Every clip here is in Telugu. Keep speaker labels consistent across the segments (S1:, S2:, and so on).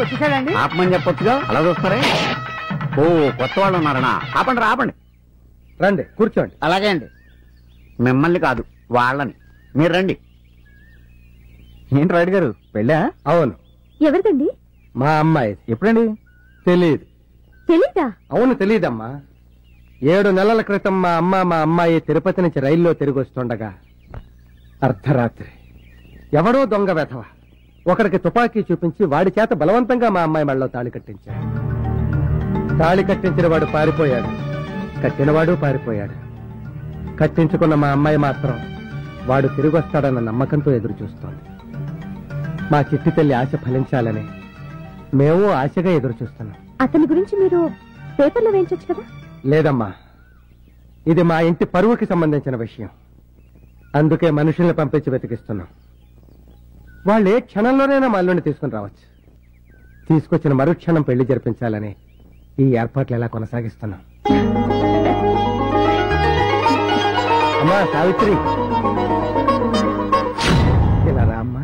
S1: వచ్చేసాడండి. ఆపమని చెప్పొచ్చుగా, అలా చూస్తారే. ఓ కొత్త వాళ్ళు ఉన్నారనా? ఆపండి ఆపండి,
S2: రండి కూర్చోండి.
S1: అలాగే అండి. మిమ్మల్ని కాదు వాళ్ళని. మీరు రండి.
S2: ఏంటి రాయుడు గారు పెళ్ళా? అవును.
S3: ఎవరిదండి?
S2: మా అమ్మాయి. ఎప్పుడండి? తెలియదు.
S3: తెలీదా?
S2: అవును తెలీదమ్మా. 7 నెలల క్రితం మా అమ్మాయి తిరుపతి నుంచి రైల్లో తిరిగి వస్తుండగా అర్ధరాత్రి ఎవడో దొంగ వెధవ ఒకరికి తుపాకీ చూపించి వాడి చేత బలవంతంగా మా అమ్మాయి మెడలో తాళి కట్టించాడు. తాళి కట్టించిన వాడు పారిపోయాడు, కట్టినవాడు పారిపోయాడు. కట్టించుకున్న మా అమ్మాయి మాత్రం వాడు తిరిగి వస్తాడన్న నమ్మకంతో ఎదురు చూస్తోంది. మా చిట్టి తల్లి ఆశ ఫలించాలని మేము ఆశగా ఎదురు చూస్తున్నాం.
S3: అతని గురించి మీరు పేపర్లో వేయించొచ్చు కదా?
S2: లేదమ్మా, ఇది మా ఇంటి పరువుకి సంబంధించిన విషయం. అందుకే మనుషుల్ని పంపించి వెతికిస్తున్నాం. వాళ్ళు ఏ క్షణంలోనైనా మా అల్లుడిని తీసుకుని రావచ్చు. తీసుకొచ్చిన మరుక్షణం పెళ్లి జరిపించాలని ఈ ఏర్పాట్లు ఎలా కొనసాగిస్తున్నాం. అమ్మా సావిత్రి, ఇలా రా అమ్మా.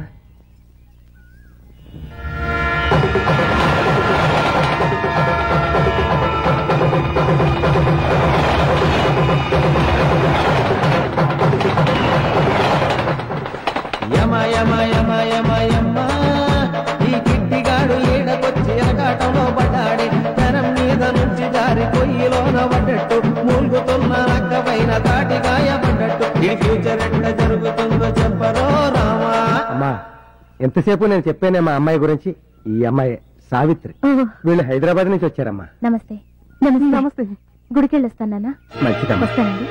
S4: యమ యమ యమ యమ యమ్మ, ఈ కిట్టిగాడు ఈడకొచ్చి ఎరగాటంలో పడ్డాడి. జనం మీద నుంచి జారి పొయ్యిలోన పడ్డట్టు, మూలుగుతున్న రక్కపైన తాటి గాయపడ్డట్టు. ఈ ఫ్యూచర్ ఎట్లా జరుగుతుందో చెప్పరో రామా.
S2: అమ్మా ఎంతసేపు నేను చెప్పానే మా అమ్మాయి గురించి. ఈ అమ్మాయి సావిత్రి. వీళ్ళు హైదరాబాద్ నుంచి వచ్చారమ్మా.
S3: నమస్తే. నమస్తే. గుడికి వెళ్ళొస్తానా?
S2: మంచిదమ్మా.
S3: వస్తానండి.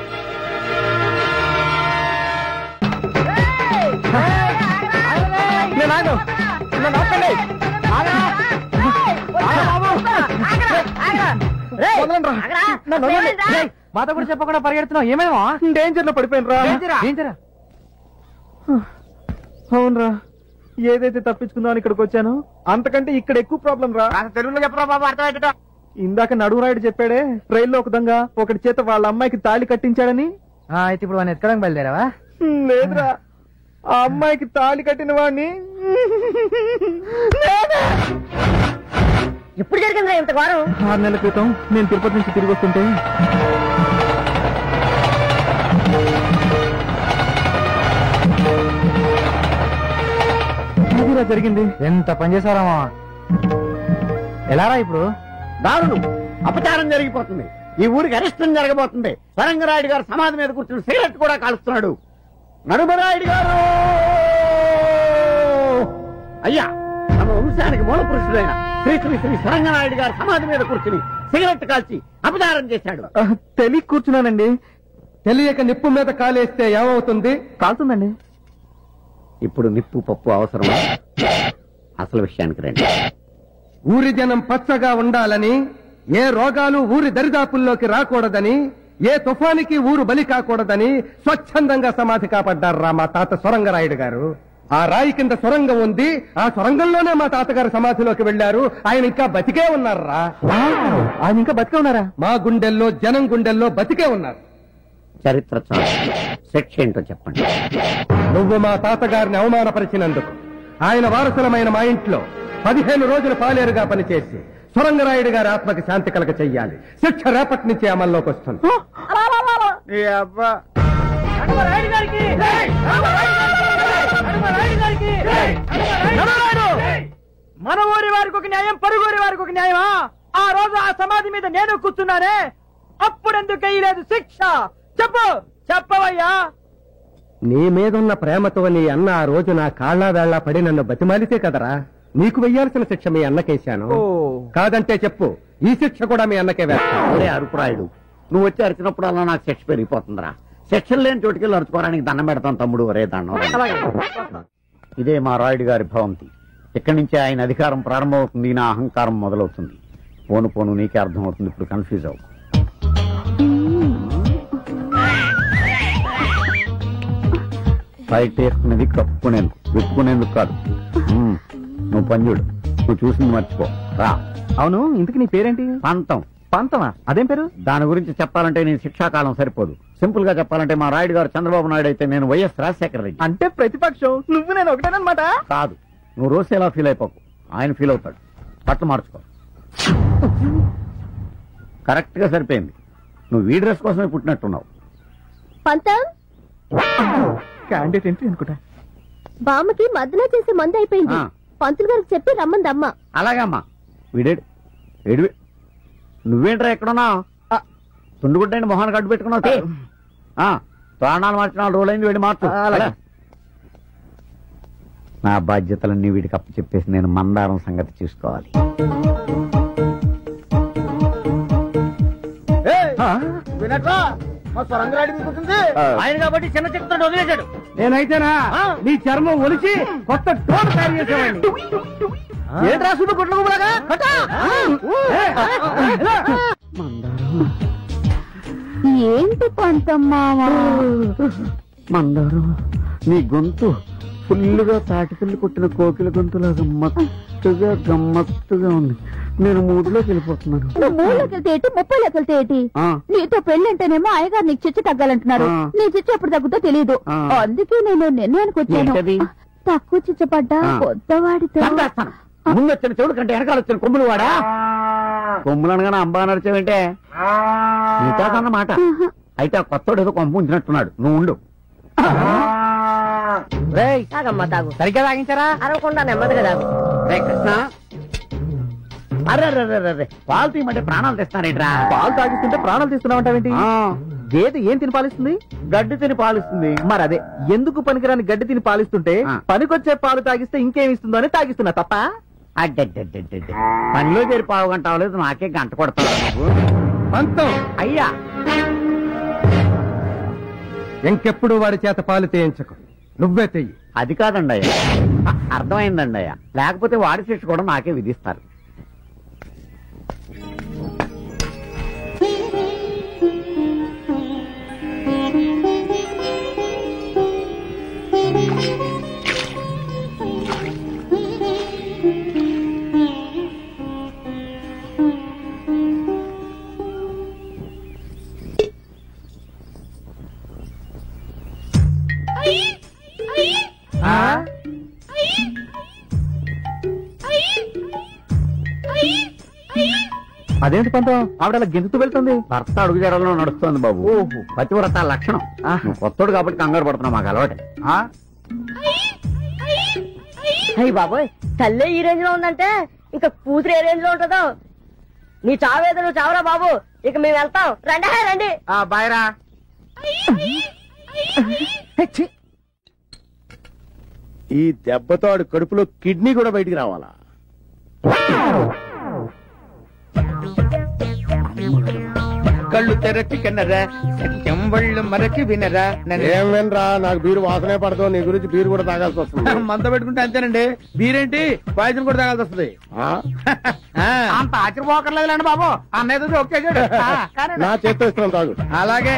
S2: మాతో కూడా చెప్పకుండా పరిగెడుతున్నావు. ఏమేమో డేంజర్ లో పడిపోయినరా? అవునరా, ఏదైతే తప్పించుకుందామని ఇక్కడికి వచ్చాను అంతకంటే ఇక్కడ ఎక్కువ ప్రాబ్లం రా.
S1: తెలుగులో చెప్పరా బాబు, అర్థమయ్యేటట్టు.
S2: ఇందాక నడువురాయుడు చెప్పాడే, రైల్లో ఒక దొంగ ఒకటి చేత వాళ్ళ అమ్మాయికి తాళి కట్టించాడని.
S5: అయితే ఇప్పుడు వాడిని ఎక్కడానికి బయలుదేరావా?
S2: లేదురా, ఆ అమ్మాయికి తాళి కట్టిన వాడిని.
S3: ఎప్పుడు జరిగిందా ఇంత వారం?
S2: 6 నెలల క్రితం నేను తిరుపతి నుంచి తిరిగి వస్తుంటే జరిగింది.
S5: ఎంత పని చేశారామా? ఎలారా ఇప్పుడు?
S1: దారుణం, అపచారం జరిగిపోతుంది. ఈ ఊరికి అరిష్టం జరగబోతుంది. సరంగరాయుడు గారు సమాధి మీద కూర్చుని సిగరెట్ కూడా కాలుస్తున్నాడు. నడుమరాయుడు గారు అయ్యా, తమ వంశానికి మూల పురుషుడైన శ్రీ శ్రీ శ్రీ సరంగనాయుడు గారు సమాధి మీద కూర్చుని సిగరెట్ కాల్చి అపచారం చేశాడు.
S2: తెలియ కూర్చున్నానండి. తెలియక నిప్పు మీద కాలేస్తే ఏమవుతుంది? కాలుతుందండి.
S1: ఇప్పుడు నిప్పు పప్పు అవసరమా? అసలు విషయానికి రండి.
S2: ఊరి జనం పచ్చగా ఉండాలని, ఏ రోగాలు ఊరి దరిదాపుల్లోకి రాకూడదని, ఏ తుఫానికి ఊరు బలి కాకూడదని స్వచ్ఛందంగా సమాధి కాపాడ్డారా మా తాత సొరంగరాయుడు గారు. ఆ రాయి కింద సొరంగం ఉంది. ఆ సొరంగంలోనే మా తాతగారు సమాధిలోకి వెళ్లారు. ఆయన ఇంకా బతికే ఉన్నారా? ఆయన ఇంకా బతికే ఉన్నారా? మా గుండెల్లో, జనం గుండెల్లో బతికే ఉన్నారు.
S1: చరిత్ర చాలు, శిక్ష ఏంటో చెప్పండి.
S2: నువ్వు మా తాతగారిని అవమానపరిచినందుకు ఆయన వారసులమైన మా ఇంట్లో 15 రోజులు పాలేరుగా పనిచేసి సొరంగరాయుడు గారి ఆత్మకి శాంతి కలగ చెయ్యాలి. శిక్ష రేపటి నుంచి అమల్లోకి వస్తుంది.
S5: మన ఊరి వారికి ఒక న్యాయం, పరుగురి వారికి ఒక న్యాయమా? ఆ రోజు ఆ సమాధి మీద నేను కూర్చున్నానే, అప్పుడెందుకు వేయలేదు శిక్ష? చెప్పు, చెప్పవయ్యా.
S2: నీ మీదున్న ప్రేమతో నీ అన్న ఆ రోజు నా కాళ్ళ వేళ్లా పడి నన్ను బతిమాలితే కదరా నీకు వెయ్యాల్సిన శిక్ష మీ అన్నకేశాను. కాదంటే చెప్పు, ఈ శిక్ష కూడా మీ అన్నకే వేస్తాను.
S1: అరుపురాయుడు, నువ్వు వచ్చి అరిచినప్పుడు అలా నాకు శిక్ష పెరిగిపోతుందిరా. శిక్షలు లేని చోటుకెళ్ళి అరుచుకోవడానికి దండం పెడతాను తమ్ముడు. ఒరే దండం. ఇదే మా రాయుడు గారి భవంతి. ఇక్కడి నుంచి ఆయన అధికారం ప్రారంభమవుతుంది, నా అహంకారం మొదలవుతుంది. పోను పోను నీకే అర్థమవుతుంది. ఇప్పుడు కన్ఫ్యూజ్ అవు. బయట వేసుకునేది కప్పుకునేందుకు, విప్పుకునేందుకు కాదు. నువ్వు పంజుడు, నువ్వు చూసింది మర్చిపో రా.
S2: అవును, ఇంతకు నీ పేరేంటి?
S1: పంతం.
S2: పంతమా? అదేం పేరు?
S1: దాని గురించి చెప్పాలంటే నేను శిక్షాకాలం సరిపోదు. సింపుల్ గా చెప్పాలంటే మా రాయుడు గారు చంద్రబాబు నాయుడు అయితే నేను వైఎస్ రాజశేఖర రెడ్డి.
S2: అంటే ప్రతిపక్షం నువ్వు నేను ఒకటేనమాట?
S1: కాదు, నువ్వు రోజు ఎలా ఫీల్ అయిపోకు. ఆయన ఫీల్ అవుతాడు. బట్టలు మార్చుకో. కరెక్ట్ గా సరిపోయింది. నువ్వు ఈ డ్రెస్ కోసమే పుట్టినట్టున్నావు.
S3: పంతం
S5: క్యాండిడేట్ ఏంటి అనుకుంటా.
S3: బామ్మకి మద్దన చేసే మందు అయిపోయింది. పంతులు గారికి చెప్పి రమ్మందమ్మ.
S1: అలాగే అమ్మా. వీడేడు ఏడు నువ్వేంట్రా ఎక్కడున్నావు? తుండుగుడ్డండి మొహాన్ని కట్టు పెట్టుకున్నావు. ప్రాణాలు మార్చిన రోజులైంది. వీడి మార్చు. నా బాధ్యతలన్నీ వీడికి అప్పు చెప్పేసి నేను మందారం సంగతి చూసుకోవాలి.
S5: వినట్రా మా స్వరంగరాడి మీకుంటుంది. ఆయన కాబట్టి చిన్న చెప్తాడు వదిలేశాడు.
S2: నేనైతేనా నీ చర్మం ఒలిచి కొత్త టోన్ తయారు చేసేవాడిని.
S5: ఏంట్రా సుడు గుడ్లగా
S3: ఏంటి పంతమ్మా?
S1: మందారం నీ గొంతు ఫుల్లుగా తాటిపిల్లి కొట్టిన కోకిల గొంతులాగా గమ్మత్తుగా ఉంది. నేను మూడులోకి వెళ్ళిపోతున్నాను.
S3: నువ్వు 3లోకి వెళ్తే ఏంటి, 30లోకి వెళ్తే ఏంటి? నీతో పెళ్ళంటేనేమో అయ్యగారు నీకు చిచ్చు తగ్గాలంటున్నారు. నీ చిచ్చు ఎప్పుడు తగ్గుతో తెలియదు. అందుకే నేను నిర్ణయానికి వచ్చాను. తక్కువ చిచ్చు పడ్డా కొత్తవాడితో.
S1: ముందు వచ్చిన చెవుడు కంటే వెనకాల వచ్చిన కొమ్ములు వాడా. కొమ్ములు అనగానే అంబా నడిచావంటే నీతా అన్నమాట. అయితే ఆ కొత్తోడు ఏదో కొంప ఉంచినట్టున్నాడు. నువ్వు ఉండు.
S5: సరిగ్గా తాగించారా?
S3: అరవకుండా నెమ్మదిగా తాగు.
S1: రే కృష్ణ, అర్రే పాలు తీయమంటే ప్రాణాలు తెస్తానేట్రా.
S5: పాలు తాగిస్తుంటే ప్రాణాలు తీస్తున్నావంటావేంటి? గేదె ఏం తిని పాలిస్తుంది?
S1: గడ్డి తిని పాలిస్తుంది.
S5: మరి అదే ఎందుకు పనికిరాని గడ్డి తిని పాలిస్తుంటే పనికొచ్చే పాలు తాగిస్తే ఇంకేమి ఇస్తుందో అని తాగిస్తున్నా తప్ప.
S1: అడ్డడ్డడ్డడ్డ పనిలో చేరి పావు గంట అవ్వలేదు, నాకే గంట కొడతావు.
S2: పంతం
S1: అయ్యా,
S2: ఇంకెప్పుడు వాడి చేత పాలు తేయించకు. నువ్వే తెయ్యి.
S1: అది కాదండి అయ్యా. అర్థమైందండి అయ్యా. లేకపోతే వాడి శిక్ష కూడా నాకే విధిస్తారు.
S5: అదేంటి పంతం ఆవిడ గెంతుతూ వెళ్తుంది?
S1: భర్త అడుగు జరలో నడుస్తోంది బాబు. పతివ్రత లక్షణం. నువ్వు కొత్తోడు కాబట్టి కంగారు పడుతున్నావు. మాకు అలవాటే.
S3: అయ్యి బాబోయ్, తల్లే ఈ రేంజ్ లో ఉందంటే ఇక కూతురు ఏ రేంజ్ లో ఉంటుందో. నీ చావేదో నువ్వు చావరా బాబు. ఇక మేము వెళ్తాం. రండి.
S5: బాయ్రా.
S6: ఈ దెబ్బతో ఆడు కడుపులో కిడ్నీ కూడా బయటికి రావాలా?
S5: కళ్ళు తెరచి కన్నరా, చెంబళ్ళు మరచి వినరా.
S6: ఏం వినరా, నాకు బీరు వాసనే పడదు. నీ గురించి బీరు కూడా తాగాల్సి వస్తుంది.
S5: మంద పెట్టుకుంటే అంతేనండి. బీరేంటి పాయసం కూడా తాగాల్సి వస్తుంది. అంత ఆశ్చర్యపోకర్లేదులేండి బాబు. అన్నయ్య ఒకేసాడు.
S6: నా చేత్తో ఇస్తున్నాను తాగు.
S5: అలాగే.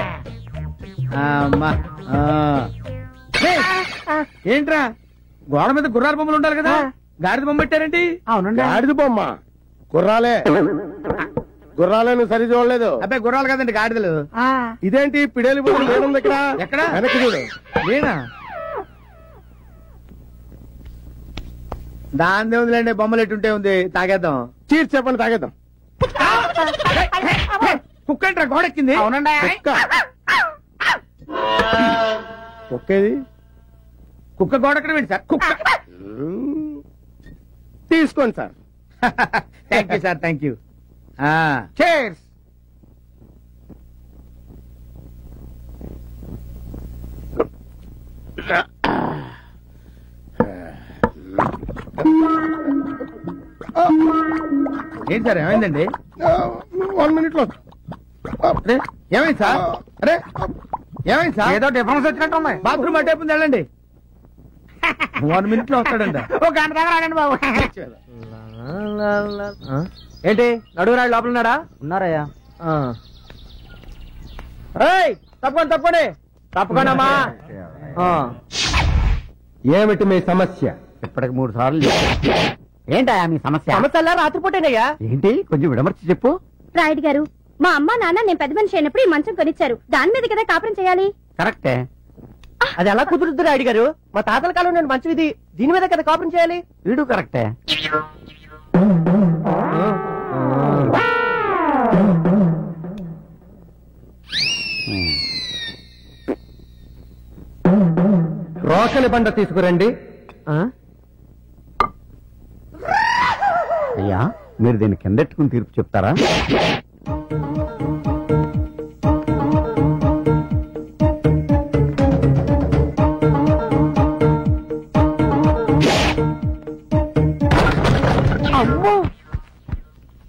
S5: ఏంట్రా గోడ మీద గుర్రాల బొమ్మలు ఉండాలి కదా, గాడిద బొమ్మ పెట్టారేంటి?
S1: అవునండి.
S6: గాడిద బొమ్మ గుర్రాలే. గుర్రాలే నువ్వు సరి చూడలేదు.
S5: అబ్బాయి గుర్రాలు కదండి గాడిదలు.
S6: ఇదేంటి పిడేలి బొమ్మ లేనుంది ఇక్కడ?
S5: ఎక్కడ?
S6: వెనక్కి చూడు.
S5: నేనా? దాని ఉందిలేండి. బొమ్మలు ఎట్టుంటే ఉంది. తాగేద్దాం.
S6: చీర్ చెప్పండి తాగేద్దాం.
S5: కుక్క ఏంట్రా గోడెక్కింది?
S1: అవునండి.
S6: కుక్కేది?
S5: కుక్క గోడెక్కడ ఏంటి సార్? కుక్క.
S6: తీసుకోండి sir.
S5: Thank you sir. Thank you. Chairs. ఏంటి సార్ ఏమైందండి?
S6: 1 minute లో.
S5: అరే ఏమైంది సార్? అరే ఏమైంది సార్? ఏదో డిఫరెన్స్ వచ్చినట్టు ఉంది. బాత్రూమ్ అటే వెళ్ళండి. 1 minute లో వస్తాడండి. ఒక గంట దగ్గర ఆడండి బాబు. ఏంటి నడుగురాడు లోపల ఉన్నాడా? ఉన్నారయ్యా. తప్పకుండా తప్పకుండామా.
S2: ఏమిటి మీ సమస్య?
S1: ఇప్పటికి 3 సార్లు ఏంటయ్యా మీ సమస్య?
S5: సమస్య రాత్రిపూటేనయ్యా.
S1: ఏంటి కొంచెం విడమర్చి చెప్పు.
S3: రాయుడు గారు, మా అమ్మ నాన్న నేను పెద్ద మనిషి అయినప్పుడు ఈ మంచం కొనిచ్చారు. దాని మీద కదా కాపురం చేయాలి.
S1: కరెక్టే.
S5: అది ఎలా కుదురుద్దు రాయుడు గారు? మా తాతల కాలం నేను మంచి ఇది. దీని మీద కదా కాపురం చేయాలి.
S1: వీడు కరెక్టే.
S2: రోకలి బండ తీసుకురండి.
S1: అయ్యా, మీరు దీన్ని కిందెట్టుకుని తీర్పు చెప్తారా?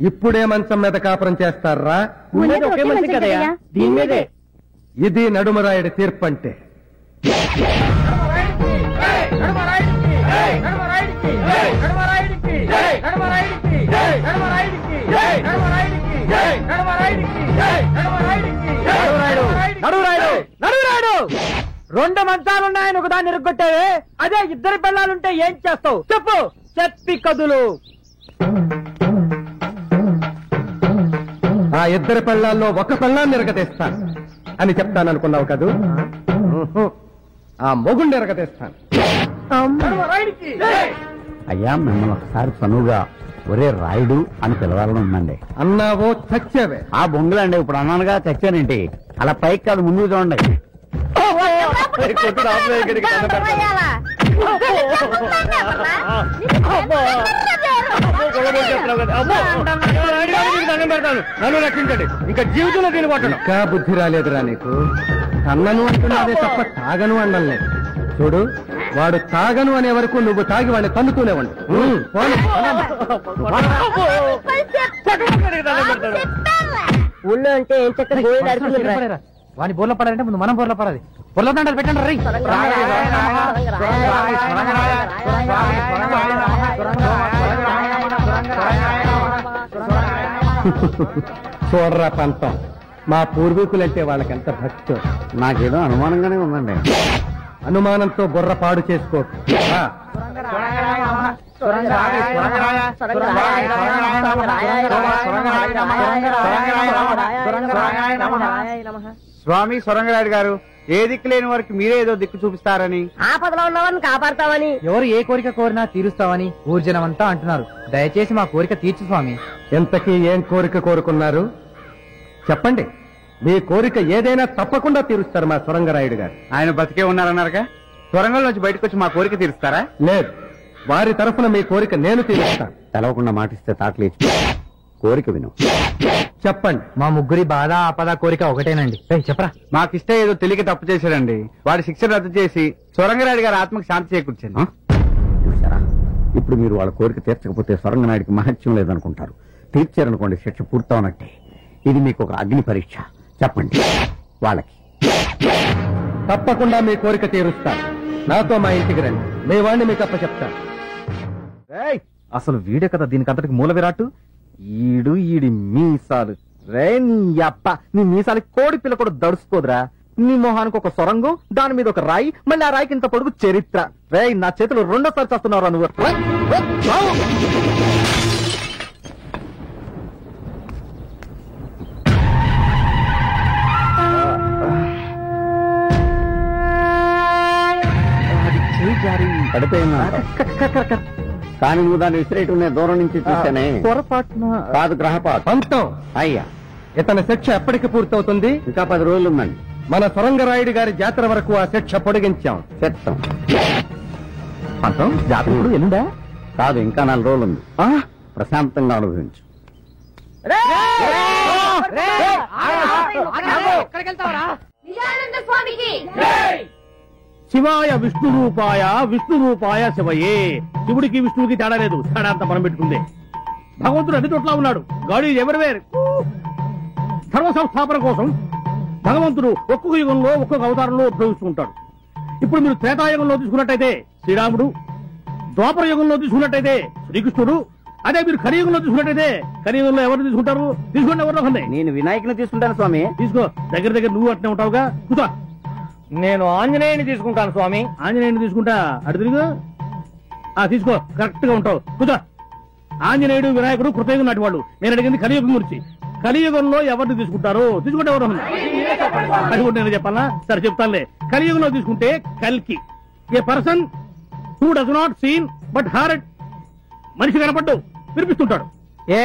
S2: ఇప్పుడే మంచం మీద కాపురం చేస్తారా?
S5: దీని మీదే.
S2: ఇది నడుమరాయుడి తీర్పు అంటే.
S5: రెండు మంచాలున్నాయని ఒకదాన్ని ఇరుగ్గొట్టావే, అదే ఇద్దరు పిల్లలుంటే ఏం చేస్తావు చెప్పు? చెప్పి కదులు.
S2: ఆ ఇద్దరి పెళ్ళాల్లో ఒక పెళ్ళాన్ని ఎరగతీస్తాను అని చెప్తాననుకున్నావు కదూ? ఆ మొగుండి ఎరగతీస్తాను.
S1: అయ్యా, మిమ్మల్ని ఒకసారి చనువుగా ఒరే రాయుడు అని పిలవాలని ఉందండి.
S2: అన్నావో చచ్చావే.
S1: ఆ బొంగులండి, ఇప్పుడు అన్నానుగా చచ్చానేంటి? అలా పైకి కాదు, ముందుకు చూడండి.
S2: నన్ను రక్షించండి. ఇంకా జీవితంలో దీని కొట్టను. ఇంకా బుద్ధి రాలేదురా నీకు? కన్నను అంటున్నాదే తప్ప తాగను అన్నలే. చూడు, వాడు తాగను అనే వరకు నువ్వు తాగి వాడిని తన్నుతూనే ఉండు.
S5: ఊళ్ళో అంటే ఏం చక్కగా వాని బోర్లో పడాలంటే ముందు మనం బోర్లో పడాలి. బోర్లో దండాలు పెట్టండి రై.
S2: చూడరా పంతం, మా పూర్వీకులంటే వాళ్ళకెంత భక్తో.
S1: నాకేదో అనుమానంగానే ఉందండి.
S2: అనుమానంతో బుర్ర పాడు చేసుకో.
S7: స్వామి సొరంగరాయుడు గారు, ఏ దిక్కు లేని వారికి మీరే ఏదో దిక్కు చూపిస్తారని,
S5: ఆపదలో ఉన్నవారిని కాపాడతామని, ఎవరు ఏ కోరిక కోరినా తీరుస్తామని ఊర్జనమంతా అంటున్నారు. దయచేసి మా కోరిక తీర్చు స్వామి.
S2: ఎంతకీ ఏం కోరిక కోరుకున్నారు చెప్పండి. మీ కోరిక ఏదైనా తప్పకుండా తీరుస్తారు మా సొరంగరాయుడు గారు.
S7: ఆయన బతికే ఉన్నారన్నారుగా, సొరంగంలోంచి బయటకు వచ్చి మా కోరిక తీరుస్తారా?
S2: లేదు, వారి తరఫున మీ కోరిక నేను తీరుస్తాను.
S1: తెలవకుండా మాటిస్తే తాకలేచి కోరిక విను.
S2: చెప్పండి.
S5: మా ముగ్గురి బాధ ఆపద కోరిక ఒకటేనండి. చెప్పరా.
S7: మాకిష్ట ఏదో తెలియక తప్పు చేశాడండి. వాడి శిక్ష రద్దు చేసి సొరంగరాయుడు గారి ఆత్మకు శాంతి చేకూర్చండి.
S1: చూసారా, ఇప్పుడు మీరు వాళ్ళ కోరిక తీర్చకపోతే సొరంగనాయుడికి మహత్యం లేదనుకుంటారు. తీర్చారనుకోండి, శిక్ష పూర్తవునట్టే. ఇది మీకు ఒక అగ్ని పరీక్ష. చెప్పండి వాళ్ళకి.
S2: తప్పకుండా మీ కోరిక తీరుస్తాను. నాతో మా ఇంటికి రండి, మీ వాడిని మీకు అప్ప చెప్తాను.
S7: అసలు వీడే కదా దీనికంతటికి మూల విరాట్టు. ఈడి మీసాలు రే, నీ అప్ప నీ మీసాలకి కోడి పిల్ల కూడా దడుచుకోదురా. నీ మొహానికి ఒక సొరంగం, దాని మీద ఒక రాయి, మళ్ళీ ఆ రాయికి ఇంత పొడుగు చరిత్ర. రే, నా చేతులు రెండోసారి చేస్తున్నావురా నువ్వు.
S1: కానీ నువ్వు దాన్ని విసిరేయటం దూరం నుంచి చూసానే.
S7: పొరపాటున
S1: కాదు, గ్రహపాటు.
S2: పంతం,
S1: అయ్యా,
S2: ఇతని శిక్ష ఎప్పటికి పూర్తవుతుంది?
S1: ఇంకా 10 రోజులు ఉందండి.
S2: మన సొరంగరాయుడు గారి జాతర వరకు ఆ శిక్ష పొడిగించాం.
S1: చెప్తాం.
S7: పంతం జాతకుడు ఎల్లుండా?
S1: కాదు, ఇంకా 4 రోజులు ఉంది. ప్రశాంతంగా అనుభవించు.
S8: శివాయ విష్ణు రూపాయ, విష్ణు రూపాయ శివయే. శివుడికి విష్ణువుకి తేడా లేదు, తేడాంత మనం పెట్టుకుందే. భగవంతుడు అన్ని చోట్ల ఉన్నాడు. గాడి ఎవరివేరు. ధర్మ సంస్థాపన కోసం భగవంతుడు ఒక్కొక్క యుగంలో ఒక్కొక్క అవతారంలో ఉద్భవిస్తూ ఉంటాడు. ఇప్పుడు మీరు త్రేతాయుగంలో తీసుకున్నట్టయితే శ్రీరాముడు, ద్వాపర యుగంలో తీసుకున్నట్టయితే శ్రీకృష్ణుడు, అదే మీరు కలియుగంలో తీసుకున్నట్టయితే కలియుగంలో ఎవరు తీసుకుంటారు? తీసుకోండి, ఎవరిలో ఉన్నాయి.
S7: నేను వినాయకుని తీసుకుంటాను స్వామి.
S8: తీసుకో, దగ్గర నువ్వు అట్నే ఉంటావుగా. కూర్చో.
S5: నేను ఆంజనేయుని తీసుకుంటాను స్వామి.
S8: ఆంజనేయుని తీసుకుంటా. అటు తిరుగు. తీసుకో, కరెక్ట్ గా ఉంటావు. కూర్చో. ఆంజనేయుడు, వినాయకుడు కృతయుగం నాటి వాళ్ళు. నేను అడిగింది కలియుగం గురించి. కలియుగంలో ఎవరిని తీసుకుంటారు? తీసుకుంటే ఎవరు? అది కూడా నేను చెప్పాలా? సరే చెప్తానులే. కలియుగంలో తీసుకుంటే కల్కి, a person who does not seen but heard. మనిషి కనపడ్డు వినిపిస్తుంటాడు.
S5: ఏ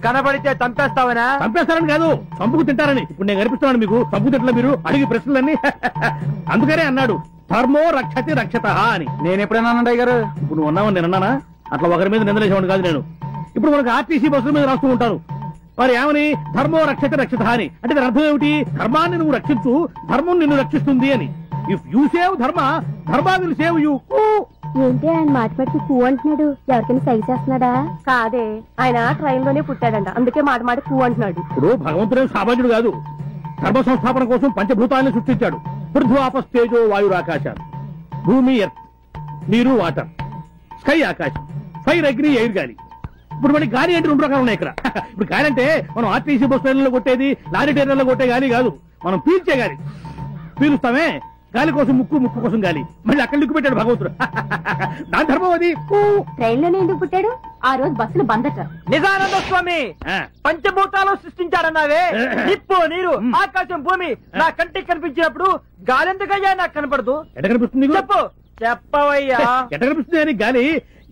S5: కనబడితే చంపేస్తావనా?
S8: చంపేస్తారని కాదు, చంపుకు తింటారని. ఇప్పుడు నేను కనిపిస్తున్నాను మీకు. చంపుకు తింటా మీరు అడిగి ప్రశ్నలన్నీ. అందుకనే అన్నాడు ధర్మో రక్షతి రక్షత అని.
S7: నేను ఎప్పుడైనా అయ్య గారు?
S8: ఇప్పుడు నువ్వు ఉన్నావని నేను అన్నానా? అట్లా ఒకరి మీద నిందలేసేవాడు కాదు నేను. ఇప్పుడు మనకు ఆర్టీసీ బస్సుల మీద రాస్తూ ఉంటారు, మరి ఏమని ధర్మో రక్షతి రక్షత అని. అంటే దాని అర్థం ఏమిటి? ధర్మాన్ని నువ్వు రక్షించు, ధర్మం నిన్ను రక్షిస్తుంది అని. ఇఫ్ యూ సేవ్ ధర్మ, ధర్మ విల్ సేవ్ యూ.
S3: ఏంటి ఆయన మాటి కూ అంటున్నాడు? ఎవరికైనా సై చేస్తున్నాడా? కాదే, ఆయన ట్రైన్ లోనే పుట్టాడంట, అందుకే మాట కూ అంటున్నాడు.
S8: ఇప్పుడు భగవంతుడే సామాన్యుడు కాదు. ధర్మ సంస్థాపన కోసం పంచభూతాలను సృష్టించాడు. పృథ్వాపస్ తేజో వాయురాకాశాలు, భూమి ఎర్త్, నీరు వాటర్, స్కై ఆకాశం, ఫైర్ అగ్ని ఎయిర్ గాలి. ఇప్పుడు మనకి గాలి అంటే 2 రకాలు ఉన్నాయి ఇక్కడ. ఇప్పుడు గాలి అంటే మనం ఆర్టీసీ బస్ ట్రైన్లలో కొట్టేది, లారీ ట్రైన్లలో కొట్టే గాలి కాదు, మనం పీల్చే గాలి. పీలుస్తామే, గాలి కోసం ముక్కు, ముక్కు కోసం గాలి. మళ్ళీ అక్కడ లిక్కు పెట్టాడు భగవంతుడు. దాని ధర్మం అది.
S3: ట్రైన్ లోనే ఎందుకు పుట్టాడు? ఆ రోజు బస్సులు బందట.
S5: నిజానంద స్వామి పంచభూతాలు సృష్టించాడన్నావే, నిప్పు, నీరు, ఆకాశం, భూమి నా కంటికి కనిపించినప్పుడు గాలి ఎందుకయ్యా నాకు కనపడదు?
S8: ఎట్ట కనిపిస్తుంది?
S5: చెప్పు, చెప్పవయ్యా.
S8: ఎట్ట కనిపిస్తుంది అని?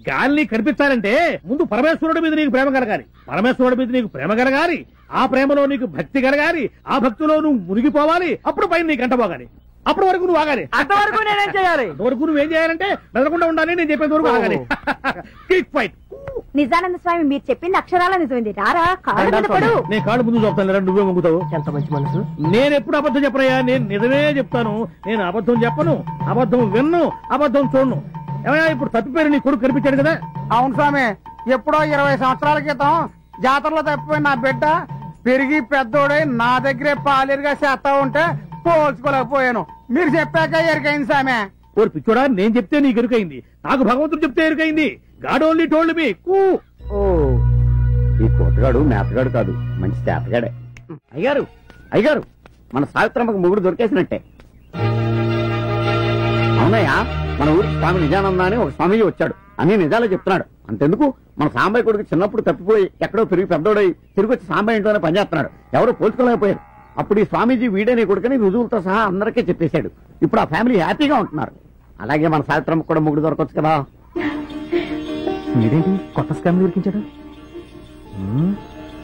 S8: గాలిని కనిపించాలంటే ముందు పరమేశ్వరుడి మీద నీకు ప్రేమ కలగాలి, పరమేశ్వరుడి మీద నీకు ప్రేమ కలగాలి, ఆ ప్రేమలో నీకు భక్తి కలగాలి, ఆ భక్తిలో నువ్వు మునిగిపోవాలి, అప్పుడు పైన నీకు అంట పోగాలి. అప్పటి వరకు నువ్వు ఆగాలి.
S5: అంతవరకు నేనేం చేయాలి?
S8: అంతవరకు నువ్వేం చేయాలంటే మెదలకుండా ఉండాలి, నేను చెప్పేంత వరకు ఆగాలి. Keep fight.
S3: నిజానంద స్వామి మీరు చెప్పింది అక్షరాల నిజమైంది. రారా కాళ్ళు మీద పడు.
S8: నేను కాళ్ళు ముందు చూపుతాను, నువ్వే మొంగుతావు.
S5: ఎంత మంచి మనసు.
S8: నేను ఎప్పుడు అబద్ధం చెప్పనయ్యా, నేను నిజమే చెప్తాను. నేను అబద్ధం చెప్పను, అబద్ధం విన్ను, అబద్ధం చూడను. ఏమయ్యా ఇప్పుడు తప్పిపోయిన నీ కొడుకు కనిపించాడు కదా?
S2: అవును స్వామి, ఎప్పుడో 20 సంవత్సరాల క్రితం జాతరలో తప్పిపోయిన నా బిడ్డ పెరిగి పెద్దోడై నా దగ్గరే పాలేరుగా చేస్తా ఉంటే పోల్చుకోలేకపోయాను. మీరు చెప్పాక ఎరుకైంది సామె.
S8: ఓరు పిచ్చోడా, నేను చెప్తే నీకు ఎరుకైంది, నాకు భగవంతుడు చెప్తే ఎరుకైంది. God only told me.
S1: ఈ కోతగాడు మేతగాడు కాదు, మంచి చేతగాడే. అయ్యారు మన సావిత్రమ్మకు మొగుడు దొరికేసినట్టే. అవునయ్యా, మన ఊరికి స్వామి నిజానంద అని ఒక స్వామీజీ వచ్చాడు, అన్ని నిజాలే చెప్తున్నాడు. అంతెందుకు, మన సాంబయ్య కొడుకు చిన్నప్పుడు తప్పిపోయి ఎక్కడో పెరిగి పెద్దోడై తిరిగి వచ్చి సాంబయ్య ఇంట్లోనే పనిచేస్తున్నాడు. ఎవరో పోల్చుకోలేకపోయారు. అప్పుడు ఈ స్వామీజీ వీడే నీ కొడుకుని రుజువులతో సహా అందరికీ చెప్పేశాడు. ఇప్పుడు ఆ ఫ్యామిలీ హ్యాపీగా ఉంటున్నారు. అలాగే మన సావిత్రమ్మకు కూడా మొగుడు దొరకొచ్చు కదా.
S7: మీరేంటి కొత్త స్కామ్ దొరికించాడు?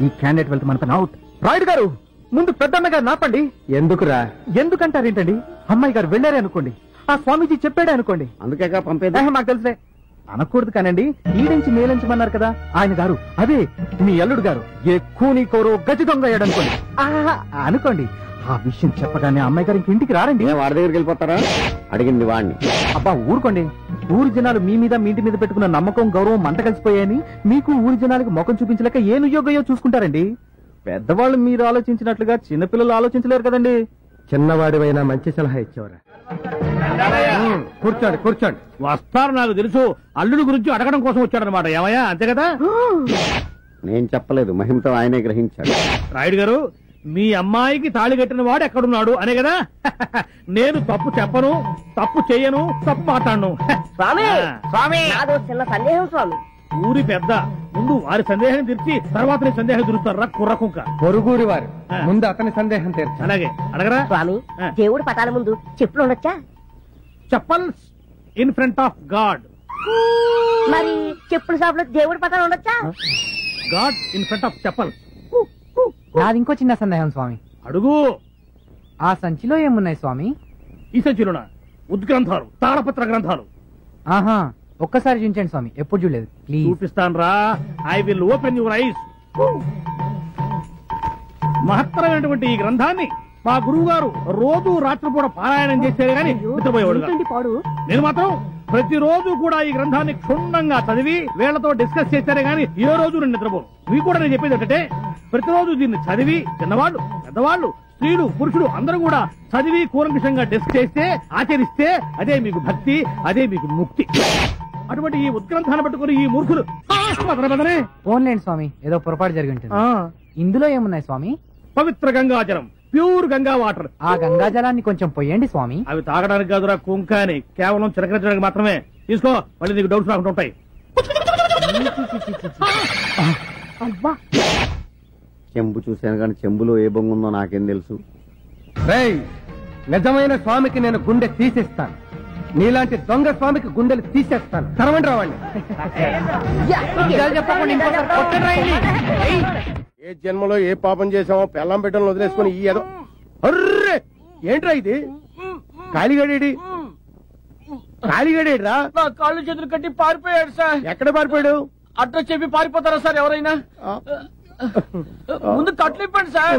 S7: ఈ క్యాండిడేట్ వెళ్తే మన పని అవుట్. రాయుడు గారు, ముందు పెద్దమ్మ గారు నాపండి.
S2: ఎందుకురా?
S7: ఎందుకంటారేంటండి? అమ్మాయి గారు వెళ్ళారే అనుకోండి, ఆ స్వామీజీ చెప్పాడే అనుకోండి,
S1: అందుకేగా పంపేదా?
S7: మాకు తెలుసే. అనకూడదు కానండి, ఈడించి మేలించమన్నారు కదా ఆయన గారు, అదే మీ అల్లుడు గారు ఏ కూని కోరో గజ దొంగ అయ్యాడనుకోండి. అనుకోండి, ఆ విషయం చెప్పగానే అమ్మాయి గారు ఇంటికి రారండి.
S1: వాడి దగ్గరికి వెళ్ళిపోతారా? అడిగింది వాడిని.
S7: అబ్బా ఊరుకోండి, ఊరి జనాలు మీ మీద మీ ఇంటి మీద పెట్టుకున్న నమ్మకం గౌరవం మంట కలిసిపోయాయని మీకు ఊరి జనాలకు ముఖం చూపించలేక ఏ నుయోగయో చూసుకుంటారండి. పెద్దవాళ్ళు మీరు ఆలోచించినట్లుగా చిన్నపిల్లలు ఆలోచించలేరు కదండి.
S2: చిన్నవాడివైనా మంచి సలహా ఇచ్చేవరా. కూర్చోండి కూర్చోండి.
S8: వస్తారు, నాకు తెలుసు. అల్లుడు గురించి అడగడం కోసం వచ్చాడనమాట. ఏమయ్యా, అంతే కదా?
S1: నేను చెప్పలేదు, మహిమతో ఆయనే గ్రహించాడు.
S8: రాయుడు గారు, మీ అమ్మాయికి తాళి కట్టిన వాడు ఎక్కడున్నాడు అనే కదా. నేను తప్పు చెప్పను, తప్పు చెయ్యను, తప్పు మాట్లాడను.
S5: స్వామి చిన్న సందేహం స్వామి.
S8: ఊరి పెద్ద ముందు వారి సందేహం తీర్చి తర్వాత నీ సందేహం తీరుస్తారా కుర్రకుంక.
S2: పొరుగురి వారు ముందు అతని సందేహం తీర్చు.
S8: అలాగే అడగరా.
S3: స్వామి, దేవుడు పటాల ముందు చెప్పులు ఉండొచ్చా?
S8: Chappals in front of God.
S3: మరి చెప్పుల షాపులో దేవుడి పటాలు ఉండొచ్చా?
S8: God in front of chappals.
S9: నాది ఇంకో చిన్న సందేహం స్వామి.
S8: అడుగు.
S9: ఆ సంచిలో ఏమున్నాయి స్వామి?
S8: ఈ సంచిలోన ఉద్గ్రంథాలు, తాళపత్ర గ్రంథాలు.
S9: ఆహా, ఒక్కసారి చూపించండి స్వామి, ఎప్పుడు చూడలేదు. ప్లీజ్.
S8: చూపిస్తాను రా. I will open your eyes. మహత్తరమైనటువంటి ఈ గ్రంథాన్ని మా గురువు గారు రోజు రాత్రిపూట పారాయణం చేసేది కానీ నిద్రపోయేవాడు. నేను మాత్రం ప్రతిరోజు కూడా ఈ గ్రంథాన్ని క్షుణ్ణంగా చదివి వీళ్లతో డిస్కస్ చేశారే గానీ ఏ రోజు నేను నిద్రపోను. మీకు కూడా నేను చెప్పేది ఏంటంటే, ప్రతిరోజు దీన్ని చదివి చిన్నవాళ్ళు, పెద్దవాళ్ళు, స్త్రీలు, పురుషుడు అందరూ కూడా చదివి కూలంకషంగా డిస్కస్ చేస్తే, ఆచరిస్తే అదే మీకు భక్తి, అదే మీకు ముక్తి. అటువంటి ఈ ఉద్గ్రంథాన్ని పట్టుకుని ఈ మూర్ఖులు
S9: ఫోన్లేండి స్వామి, ఏదో పొరపాటు జరిగి ఉంటుంది. ఇందులో ఏమున్నాయి స్వామి?
S8: పవిత్ర గంగాజలం, ప్యూర్ గంగా వాటర్.
S9: ఆ గంగా జలాన్ని కొంచెం పొయ్యండి స్వామి.
S8: అవి తాగడానికి కాదురా కుంక అని, కేవలం చిలకరించడానికి మాత్రమే. తీసుకో, మళ్ళీ నీకు డౌట్స్ రాకుండా ఉంటాయి.
S1: చెంబు చూశాను కానీ చెంబులో ఏ బొంగు ఉందో నాకేం తెలుసు.
S2: రేయ్, నిజమైన స్వామికి నేను గుండె తీసేస్తాను, నీలాంటి దొంగ స్వామికి గుండెలు తీసేస్తాను. తరవండి రావండి.
S6: ఏ జన్మలో ఏ పాపం చేసామో పెళ్ళం బిడ్డలను వదిలేసుకుని ఈ ఏదో. అర్రే, ఏంట్రా ఇది? కాలిగాడేడి ఖాళీగాడేట్రా?
S5: నా కాళ్ళు చేతులు కట్టి పారిపోయాడు సార్.
S6: ఎక్కడ పారిపోయాడు?
S5: అడ్రస్ చెప్పి పారిపోతారా సార్ ఎవరైనా? ముందు కట్లు ఇప్పండి సార్.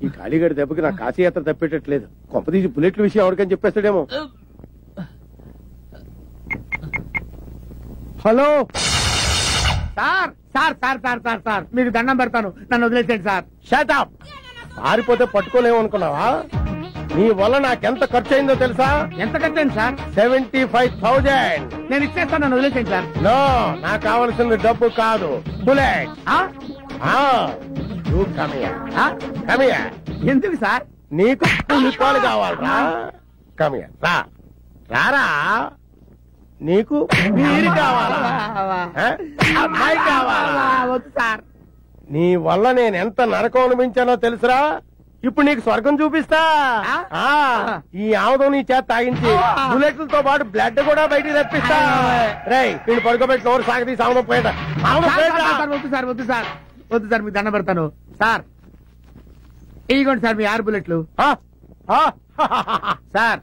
S6: ఈ ఖాళీగాడి దెబ్బకి నా కాశీయాత్ర తప్పేటట్లేదు. కొంపదీసి బుల్లెట్ల విషయం ఎవరికని చెప్పేస్తాడేమో. Hello
S8: sir sir sir sir sir sir మీకు దండం పెడతాను, నన్ను వదిలేసేయండి సార్.
S6: షటప్. పారిపోతే పట్టుకోలేము అనుకున్నావా? నీ వల్ల నాకెంత ఖర్చు అయిందో తెలుసా?
S8: ఎంత కట్టాను సార్?
S6: 75,000.
S8: నేను ఇచ్చేస్తాను, నన్ను వదిలేసేయండి సార్.
S6: నో, నాకు కావాల్సింది డబ్బు కాదు, బుల్లెట్.
S8: ఎందుకు సార్?
S6: నీకు పులిపాలు కావాలరా? కమియా రారా. నీకు మీరు కావాలా? అమ్మాయి కావాలా?
S8: వద్దు సార్.
S6: నీ వల్ల నేను ఎంత నరకం అనిపించానో తెలుసురా? ఇప్పుడు నీకు స్వర్గం చూపిస్తా. ఈ ఆముదం నీ చేత తాగించి బుల్లెట్లతో పాటు బ్లడ్ కూడా బయటికి తెప్పిస్తా. రేయ్, నేను పడుకోబెట్టి నోరు సాగదీసి ఆముదం పోయేట.
S8: వద్దు సార్, వద్దు సార్, వద్దు సార్, మీకు దండం పెడతాను సార్. ఇదిగోండి సార్ మీ 6 బుల్లెట్లు. సార్,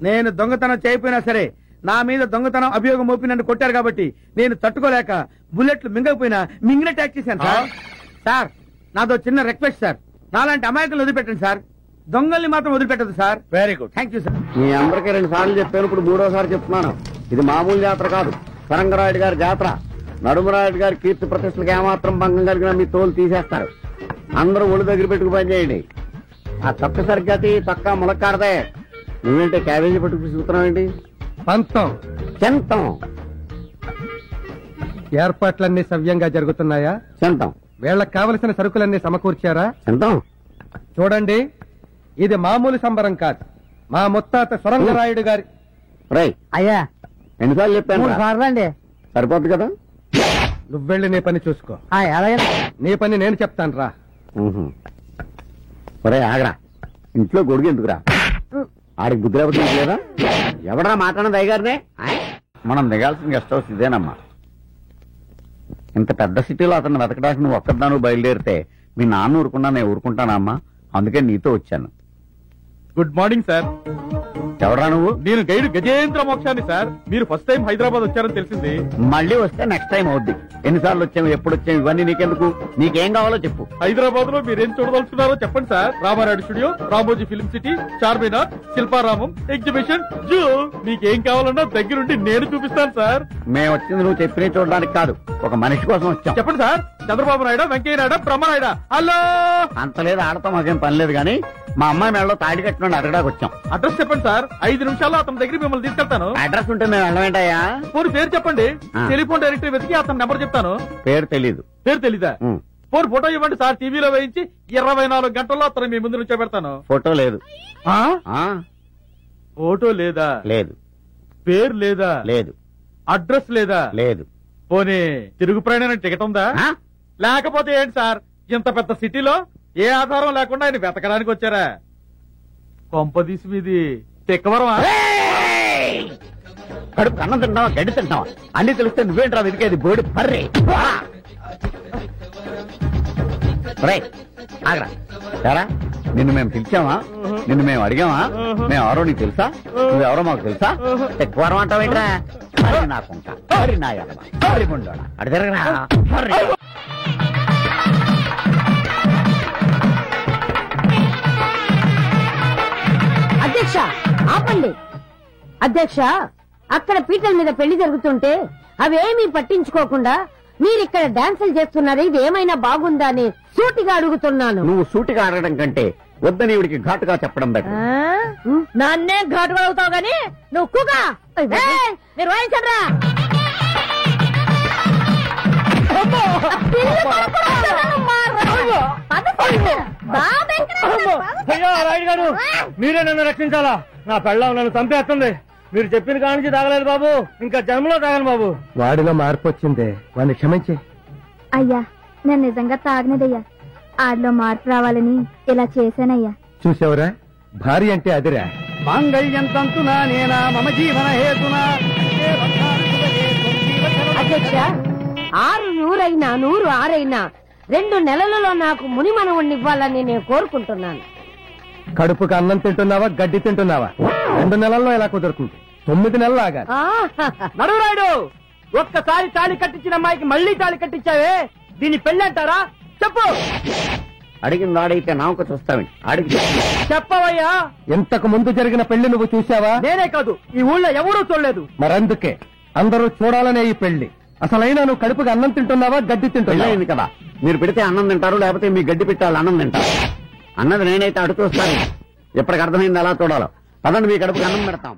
S8: నేను దొంగతనం చేయకపోయినా సరే నా మీద దొంగతనం అభియోగం మోపి నన్ను కొట్టారు కాబట్టి నేను తట్టుకోలేక బుల్లెట్లు మింగకపోయినా మింగిన ట్యాక్ చేశాను సార్. సార్, నాదో చిన్న రిక్వెస్ట్ సార్, నాలాంటి అమాయకులు వదిలిపెట్టండి సార్, దొంగల్ని మాత్రం వదిలిపెట్టదు sir.
S6: Very good,
S8: thank you sir.
S1: మీ అందరికీ 2 సార్లు చెప్పాను, ఇప్పుడు 3వ సారి చెప్తున్నాను. ఇది మామూలు జాతర కాదు, సరంగరాయుడు గారి జాతర. నడుమరాయుడు గారి కీర్తి ప్రతిష్టలకు ఏమాత్రం భంగం కలిగినా మీ తోలు తీసేస్తారు. అందరూ ఒళ్ళు దగ్గర పెట్టుకు పని చేయండి. ఆ తొక్క సరిగ్గాతి తొక్క ములక్కాడదే. నువ్వేంటే క్యాబేజీ పట్టుకు చూస్తున్నావేంటి?
S2: పంతం
S1: చెంతం.
S2: ఏర్పాట్లన్నీ సవ్యంగా జరుగుతున్నాయా?
S1: చెంతం.
S2: వీళ్ళకి కావలసిన సరుకులన్నీ సమకూర్చారా?
S1: చెంతం.
S2: చూడండి, ఇది మామూలు సంబరం కాదు, మా ముత్తాత సొరంగరాయుడు గారి.
S1: రై
S9: అయ్యా,
S1: ఎన్నిసార్లు చెప్పాను?
S9: అండి.
S1: సరిపోద్ది కదా?
S2: నువ్వెళ్ళి నీ పని చూసుకో. నీ పని నేను చెప్తాను రా.
S1: ఒరే ఆగరా, ఇంట్లో గొడుగు ఎందుకురా? ఆడికి బుద్ధి లేకపోతే లేదా? ఎవడరా మాట్లాడినది అయ్యగారినే? మనం దిగాల్సిన గెస్ట్ హౌస్ ఇదేనమ్మా. ఇంత పెద్ద సిటీలో అతను వెతకడానికి నువ్వు ఒక్కదాను బయలుదేరితే మీ నాన్న ఊరుకున్నా నేను ఊరుకుంటానా అమ్మా? అందుకే నీతో వచ్చాను.
S7: Good morning sir.
S1: ఎవరా నువ్వు?
S7: నేను గైడ్ గజేంద్ర మోక్షాన్ని సార్. మీరు ఫస్ట్ టైం హైదరాబాద్ వచ్చారని తెలిసింది.
S1: మళ్ళీ వస్తే నెక్స్ట్ టైం అవుద్ది. ఎన్నిసార్లు వచ్చాము, ఎప్పుడు వచ్చాము, ఇవన్నీ నీకెందుకు? నీకేం కావాలో చెప్పు.
S7: హైదరాబాద్ లో మీరేం చూడదలుచుకున్నారో చెప్పండి sir. Ramarayudu studio, Ramoji film city, Charminar, Shilparamam, exhibition, zoo, మీకేం కావాలన్నా దగ్గరుండి నేను చూపిస్తాను సార్.
S1: మేము వచ్చింది నువ్వు చెప్పిన చూడడానికి కాదు, ఒక మనిషి కోసం వచ్చాం.
S7: చెప్పండి సార్. చంద్రబాబు నాయుడు, వెంకయ్య నాయుడు, బ్రహ్మనాయుడు. హలో.
S1: అంత లేదు, ఆడతాం, మాకేం పని లేదు. కానీ మా అమ్మాయి మెడలో తాడి కట్టిన అడగడానికి వచ్చాం.
S7: అడ్రస్ చెప్పండి సార్, 5 నిమిషాల్లో అతని దగ్గర మిమ్మల్ని తీసుకెళ్తాను.
S1: అడ్రస్ ఉంటే మేము వెళ్ళమేంటయ్యా?
S7: పోరు పేరు చెప్పండి, టెలిఫోన్ డైరెక్టరీ వెతికి అతని నెంబర్ చెప్తాను.
S1: పేరు తెలీదు.
S7: పేరు తెలీదా? పోరు ఫోటో ఇవ్వండి సార్, టీవీలో వేయించి 24 గంటల్లో అతను మీ ముందు నుంచో పెడతాను.
S1: ఫోటో లేదు.
S7: ఫోటో లేదా?
S1: లేదు.
S7: పేరు లేదా?
S1: లేదు.
S7: అడ్రస్ లేదా?
S1: లేదు.
S7: పోనీ తిరుగు ప్రయాణం టికెట్ ఉందా? లేకపోతే ఏంటి సార్, ఇంత పెద్ద సిటీలో ఏ ఆధారం లేకుండా ఆయన వెతకడానికి వచ్చారా? కొంపదీసి మీది తెక్కవరమా?
S1: కడుపు అన్నం తింటావా, గడ్డి తింటావా? అన్ని తెలిస్తే నువ్వేంట్రా వెతికేది? బోడి పర్రే. ఆగరా, సరా నిన్ను మేము పిలిచామా? నిన్ను మేము అడిగామా? మేము ఎవరో నీకు తెలుసా? నువ్వెవరో మాకు తెలుసా? ఎక్కువ అంటావేంట్రా? నాకుంటా నా అడి తిరగరా.
S10: అధ్యక్ష ఆపండి. అధ్యక్ష, అక్కడ పీటల మీద పెళ్లి జరుగుతుంటే అవేమీ పట్టించుకోకుండా మీరిక్కడ డాన్సులు చేస్తున్నారు, ఇది ఏమైనా బాగుందా అని సూటిగా అడుగుతున్నాను.
S1: నువ్వు సూటిగా అడగడం కంటే వద్దని ఇవిడికి ఘాటుగా చెప్పడం బెటర్.
S10: నన్నే ఘాటుగా అవుతావు గాని నువ్వు కుగా మీరు వాయించరా.
S8: రాయుడు గారు, మీరే నన్ను రక్షించాలా? నా పెళ్ళం నన్ను చంపేస్తుంది. మీరు చెప్పిన కానించి తాగలేదు బాబు, ఇంకా జన్మలో తాగను బాబు.
S2: వాడిలో మార్పు వచ్చిందే, వాడిని క్షమించి.
S3: అయ్యా, నేను నిజంగా తాగనేదయ్యా, ఆడిలో మార్పు రావాలని ఇలా చేశానయ్యా.
S2: చూసావురా, భార్య అంటే అదిరా.
S8: మాంగళ్యం తంతునా నేనా మమ జీవన హేతునా.
S10: అధ్యక్ష, 6 నూరైనా 100 6 2 నెలలలో నాకు ముని మనవుణ్ణి ఇవ్వాలని నేను కోరుకుంటున్నాను.
S2: కడుపుకి అన్నం తింటున్నావా గడ్డి తింటున్నావా 2 నెలల్లో ఎలా కుదురుతుంది 9 నెలలు ఆగాలి
S5: నడురాయుడు ఒక్కసారి తాళి కట్టించిన అమ్మాయికి మళ్ళీ తాళి కట్టించావే దీన్ని పెళ్లి అంటారా చెప్పు.
S1: అడిగింది ఆడైతే నామక చూస్తామండి అడిగి
S5: చెప్పవయ్యా.
S2: ఇంతకు ముందు జరిగిన పెళ్లి నువ్వు చూసావా?
S5: నేనే కాదు ఈ ఊళ్ళో ఎవరూ చూడలేదు.
S2: మరందుకే అందరూ చూడాలనే ఈ పెళ్లి. అసలైనా నువ్వు కడుపుకి అన్నం తింటున్నావా గడ్డి తింటున్నావా?
S1: పెళ్ళయింది కదా, మీరు పెడితే అన్నం తింటారు, లేకపోతే మీ గడ్డి పెట్టాలి అన్నం తింటారు. అన్నది నేనైతే అడుగుతాను. ఎప్పటికి అర్థమైంది ఎలా చూడాలో. పదండి మీ కడుపుకి అన్నం పెడతాం.